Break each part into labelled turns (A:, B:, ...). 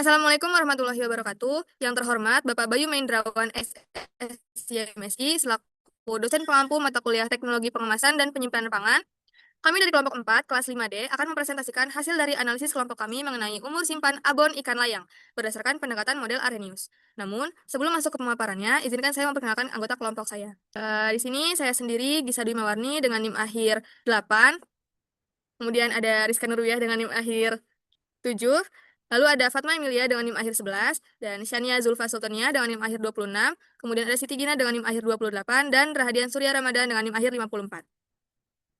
A: Assalamualaikum warahmatullahi wabarakatuh. Yang terhormat Bapak Bayu Maendrawan SSYMSI selaku dosen pengampu mata kuliah Teknologi Pengemasan dan Penyimpanan Pangan. Kami dari kelompok 4, kelas 5D, akan mempresentasikan hasil dari analisis kelompok kami mengenai umur simpan abon ikan layang berdasarkan pendekatan model Arrhenius. Namun, sebelum masuk ke pemaparannya, izinkan saya memperkenalkan anggota kelompok saya. Di sini saya sendiri, Gisa Dwi Mawarni dengan NIM akhir 8, kemudian ada Rizka Nurwiyah dengan NIM akhir 7. Lalu ada Fatma Emilia dengan NIM akhir 11, dan Shania Zulfa Sultania dengan NIM akhir 26, kemudian ada Siti Gina dengan NIM akhir 28, dan Rahadian Surya Ramadan dengan NIM akhir 54.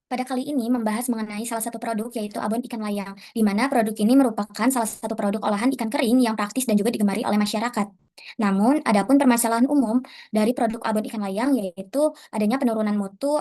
B: Pada kali ini membahas mengenai salah satu produk yaitu abon ikan layang, di mana produk ini merupakan salah satu produk olahan ikan kering yang praktis dan juga digemari oleh masyarakat. Namun, adapun permasalahan umum dari produk abon ikan layang yaitu adanya penurunan mutu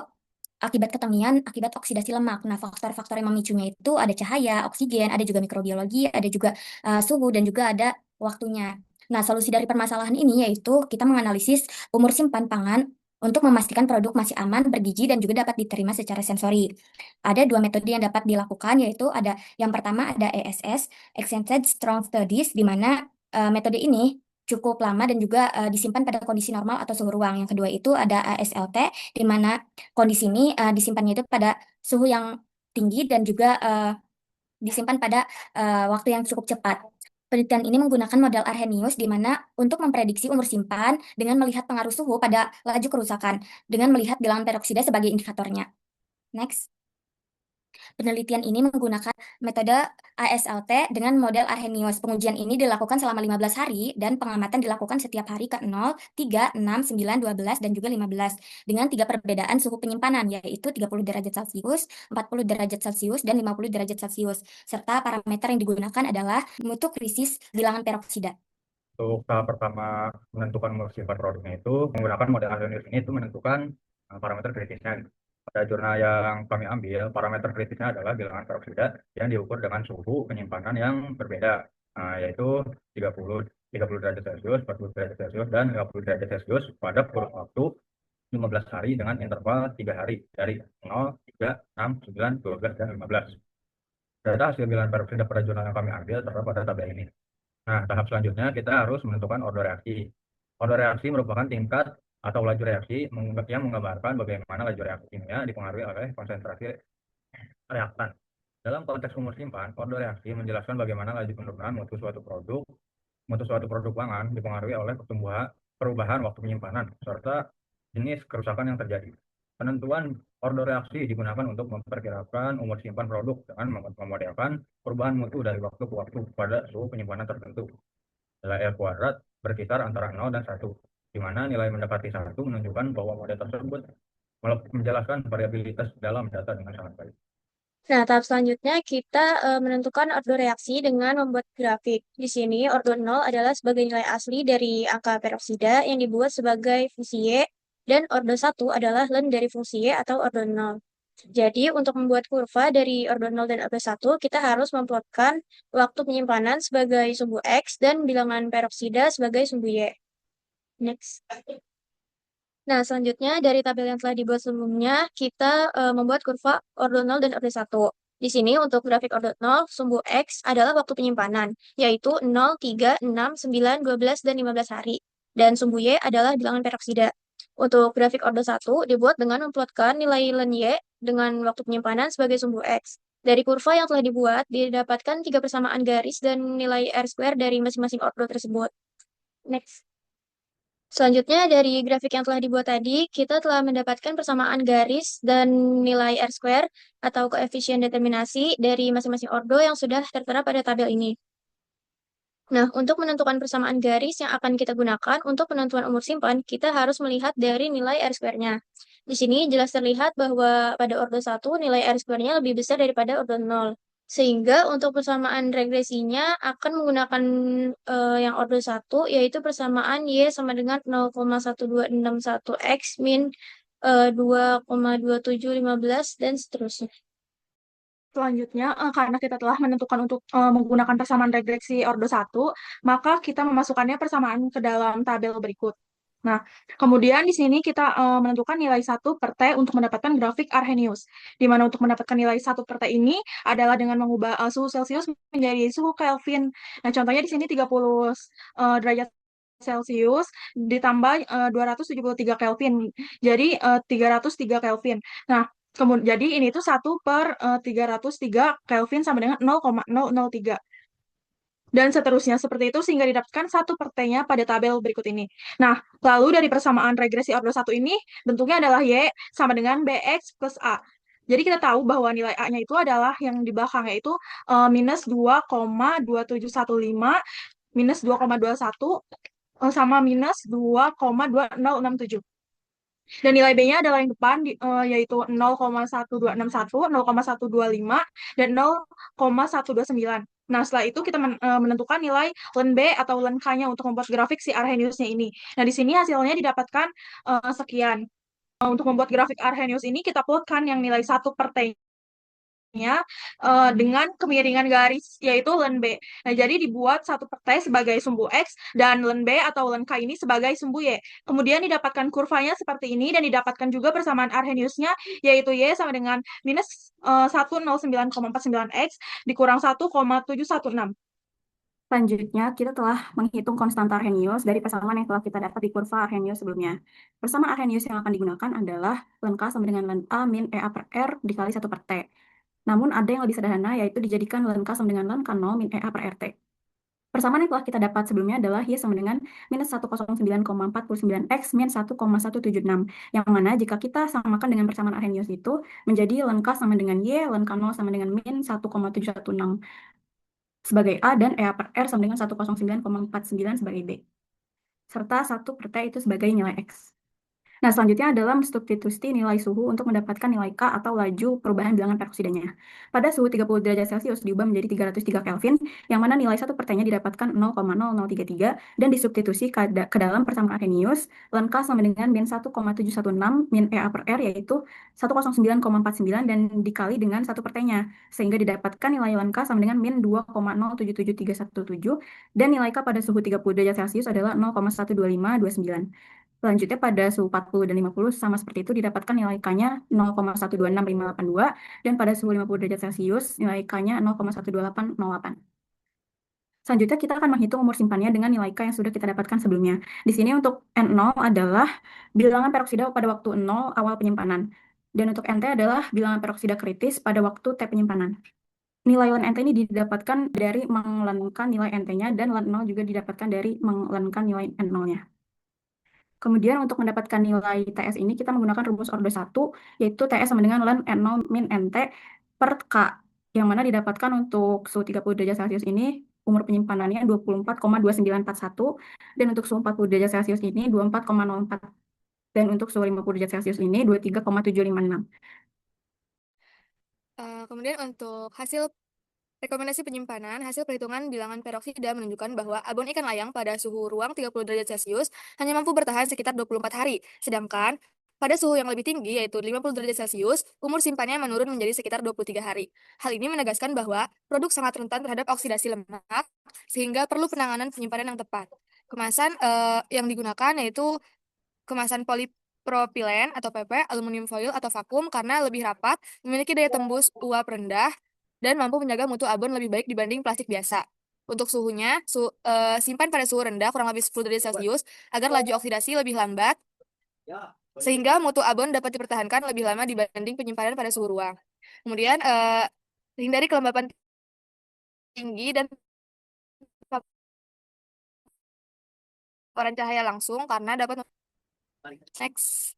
B: akibat ketengian, akibat oksidasi lemak. Nah, faktor-faktor yang memicunya itu ada cahaya, oksigen, ada juga mikrobiologi, ada juga suhu, dan juga ada waktunya. Nah, solusi dari permasalahan ini yaitu kita menganalisis umur simpan pangan untuk memastikan produk masih aman, bergizi, dan juga dapat diterima secara sensori. Ada dua metode yang dapat dilakukan, yaitu ada yang pertama ada ESS, Extended Strong Studies, di mana metode ini cukup lama dan juga disimpan pada kondisi normal atau suhu ruang. Yang kedua itu ada ASLT, di mana kondisi ini disimpannya itu pada suhu yang tinggi dan juga disimpan pada waktu yang cukup cepat. Penelitian ini menggunakan model Arrhenius di mana untuk memprediksi umur simpan dengan melihat pengaruh suhu pada laju kerusakan dengan melihat bilangan peroksida sebagai indikatornya. Next. Penelitian ini menggunakan metode ASLT dengan model Arrhenius. Pengujian ini dilakukan selama 15 hari dan pengamatan dilakukan setiap hari ke 0, 3, 6, 9, 12, dan juga 15 dengan tiga perbedaan suhu penyimpanan yaitu 30 derajat Celcius, 40 derajat Celcius, dan 50 derajat Celcius. Serta parameter yang digunakan adalah mutu krisis bilangan peroksida.
C: Untuk tahap pertama menentukan umur simpan produknya itu menggunakan model Arrhenius ini itu menentukan parameter kritisnya. Pada jurnal yang kami ambil, parameter kritisnya adalah bilangan peroksida yang diukur dengan suhu penyimpanan yang berbeda, yaitu 30, 30 derajat Celcius, 40 derajat Celcius, dan 50 derajat Celcius pada kurun waktu 15 hari dengan interval 3 hari dari 0, 3, 6, 9, 12, dan 15. Data hasil bilangan peroksida pada jurnal yang kami ambil terdapat pada tabel ini. Nah, tahap selanjutnya kita harus menentukan ordo reaksi. Ordo reaksi merupakan tingkat atau laju reaksi yang menggambarkan bagaimana laju reaksi kimia dipengaruhi oleh konsentrasi reaktan. Dalam konteks umur simpan, ordo reaksi menjelaskan bagaimana laju penurunan mutu suatu produk pangan dipengaruhi oleh perubahan waktu penyimpanan serta jenis kerusakan yang terjadi. Penentuan ordo reaksi digunakan untuk memperkirakan umur simpan produk dengan memodelkan perubahan mutu dari waktu ke waktu pada suhu penyimpanan tertentu. Nilai R kuadrat berkisar antara 0 dan 1, di mana nilai mendekati 1 menunjukkan bahwa model tersebut menjelaskan variabilitas dalam data dengan sangat baik.
D: Nah, tahap selanjutnya kita menentukan ordo reaksi dengan membuat grafik. Di sini, ordo 0 adalah sebagai nilai asli dari angka peroksida yang dibuat sebagai fungsi Y, dan ordo 1 adalah len dari fungsi Y atau ordo 0. Jadi, untuk membuat kurva dari ordo 0 dan ordo 1, kita harus memplotkan waktu penyimpanan sebagai sumbu X dan bilangan peroksida sebagai sumbu Y. Next. Nah, selanjutnya dari tabel yang telah dibuat sebelumnya, kita membuat kurva ordo 0 dan ordo 1. Di sini untuk grafik ordo 0, sumbu X adalah waktu penyimpanan, yaitu 0, 3, 6, 9, 12, dan 15 hari. Dan sumbu Y adalah bilangan peroksida. Untuk grafik ordo 1 dibuat dengan memplotkan nilai len Y dengan waktu penyimpanan sebagai sumbu X. Dari kurva yang telah dibuat, didapatkan tiga persamaan garis dan nilai R² dari masing-masing ordo tersebut. Next. Selanjutnya, dari grafik yang telah dibuat tadi, kita telah mendapatkan persamaan garis dan nilai R² atau koefisien determinasi dari masing-masing ordo yang sudah tertera pada tabel ini. Nah, untuk menentukan persamaan garis yang akan kita gunakan untuk penentuan umur simpan, kita harus melihat dari nilai R²-nya. Di sini jelas terlihat bahwa pada ordo 1 nilai R²-nya lebih besar daripada ordo 0. Sehingga untuk persamaan regresinya akan menggunakan yang ordo 1, yaitu persamaan Y sama dengan 0,1261 X min 2,2715 dan seterusnya.
E: Selanjutnya, karena kita telah menentukan untuk menggunakan persamaan regresi ordo 1, maka kita memasukkannya persamaan ke dalam tabel berikut. Nah, kemudian di sini kita menentukan nilai 1 per T untuk mendapatkan grafik Arrhenius. Di mana untuk mendapatkan nilai 1 per T ini adalah dengan mengubah suhu Celcius menjadi suhu Kelvin. Nah, contohnya di sini 30 derajat Celcius ditambah 273 Kelvin. Jadi 303 Kelvin. Nah, jadi ini tuh 1 per 303 Kelvin sama dengan 0,003. Dan seterusnya seperti itu sehingga didapatkan 1 per T-nya pada tabel berikut ini. Nah, lalu dari persamaan regresi ordo 1 ini, bentuknya adalah Y sama dengan BX plus A. Jadi kita tahu bahwa nilai A-nya itu adalah yang di belakang, yaitu minus 2,2715, minus 2,21, sama minus 2,2067. Dan nilai B-nya adalah yang depan, yaitu 0,1261, 0,125, dan 0,129. Nah, setelah itu kita menentukan nilai len B atau len K-nya untuk membuat grafik si Arrhenius-nya ini. Nah, di sini hasilnya didapatkan sekian. Untuk membuat grafik Arrhenius ini, kita plotkan yang nilai 1 per T-nya dengan kemiringan garis, yaitu len B. Nah, jadi dibuat 1 per T sebagai sumbu X, dan len B atau len K ini sebagai sumbu Y. Kemudian didapatkan kurvanya seperti ini, dan didapatkan juga persamaan Arrhenius-nya, yaitu Y sama dengan minus 109,49 X dikurang 1,716.
F: Selanjutnya, kita telah menghitung konstanta Arrhenius dari persamaan yang telah kita dapat di kurva Arrhenius sebelumnya. Persamaan Arrhenius yang akan digunakan adalah len K sama dengan len A min EA per R dikali 1 per T. Namun ada yang lebih sederhana, yaitu dijadikan len K sama dengan len K0 min EA per RT. Persamaan yang telah kita dapat sebelumnya adalah Y sama dengan minus 109,49 X min 1,176. Yang mana jika kita samakan dengan persamaan Arrhenius itu, menjadi len K sama dengan Y, len K0 sama dengan min 1,716 sebagai A, dan EA per R sama dengan 109,49 sebagai B. Serta 1 per T itu sebagai nilai X. Nah, selanjutnya adalah substitusi nilai suhu untuk mendapatkan nilai K atau laju perubahan bilangan peroksidanya. Pada suhu 30 derajat Celcius diubah menjadi 303 Kelvin, yang mana nilai 1 per T-nya didapatkan 0,0033, dan disubstitusi ke dalam persamaan Arrhenius, len K sama dengan min 1,716 min EA per R, yaitu 109,49, dan dikali dengan 1 per T-nya, sehingga didapatkan nilai len K sama dengan min 2,077317, dan nilai K pada suhu 30 derajat Celcius adalah 0,12529. Selanjutnya pada suhu 40 dan 50 sama seperti itu didapatkan nilai K-nya 0,126582, dan pada suhu 50 derajat Celcius nilai K-nya 0,12808. Selanjutnya kita akan menghitung umur simpannya dengan nilai K yang sudah kita dapatkan sebelumnya. Di sini untuk N0 adalah bilangan peroksida pada waktu 0 awal penyimpanan. Dan untuk NT adalah bilangan peroksida kritis pada waktu T penyimpanan. Nilai len NT ini didapatkan dari mengelenkan nilai NT-nya, dan len 0 juga didapatkan dari mengelenkan nilai N0-nya. Kemudian untuk mendapatkan nilai TS ini kita menggunakan rumus ordo 1, yaitu TS sama dengan len N0 min NT per K, yang mana didapatkan untuk suhu 30 derajat Celcius ini umur penyimpanannya 24,2941, dan untuk suhu 40 derajat Celcius ini 24,04, dan untuk suhu 50 derajat Celcius ini 23,756.
A: Kemudian untuk hasil rekomendasi penyimpanan, hasil perhitungan bilangan peroksida menunjukkan bahwa abon ikan layang pada suhu ruang 30 derajat Celcius hanya mampu bertahan sekitar 24 hari, sedangkan pada suhu yang lebih tinggi, yaitu 50 derajat Celcius, umur simpannya menurun menjadi sekitar 23 hari. Hal ini menegaskan bahwa produk sangat rentan terhadap oksidasi lemak, sehingga perlu penanganan penyimpanan yang tepat. Kemasan yang digunakan yaitu kemasan polipropilen atau PP, aluminium foil atau vakum karena lebih rapat, memiliki daya tembus uap rendah, dan mampu menjaga mutu abon lebih baik dibanding plastik biasa. Untuk suhunya, simpan pada suhu rendah kurang lebih 10 derajat Celcius agar laju oksidasi lebih lambat, sehingga mutu abon dapat dipertahankan lebih lama dibanding penyimpanan pada suhu ruang. Kemudian, hindari kelembapan tinggi dan paparan cahaya langsung karena dapat next.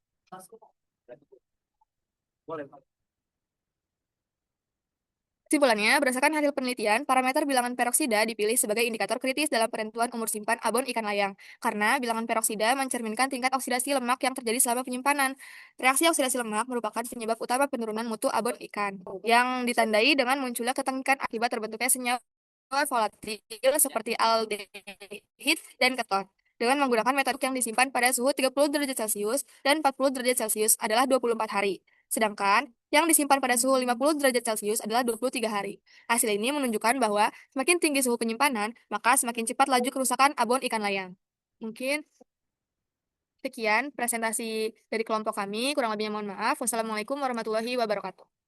A: Kesimpulannya, berdasarkan hasil penelitian, parameter bilangan peroksida dipilih sebagai indikator kritis dalam penentuan umur simpan abon ikan layang, karena bilangan peroksida mencerminkan tingkat oksidasi lemak yang terjadi selama penyimpanan. Reaksi oksidasi lemak merupakan penyebab utama penurunan mutu abon ikan, yang ditandai dengan munculnya ketengikan akibat terbentuknya senyawa volatil seperti aldehid dan keton. Dengan menggunakan metode yang disimpan pada suhu 30 derajat Celcius dan 40 derajat Celcius adalah 24 hari. Sedangkan yang disimpan pada suhu 50 derajat Celcius adalah 23 hari. Hasil ini menunjukkan bahwa semakin tinggi suhu penyimpanan, maka semakin cepat laju kerusakan abon ikan layang. Mungkin Sekian presentasi dari kelompok kami. Kurang lebihnya mohon maaf. Wassalamualaikum warahmatullahi wabarakatuh.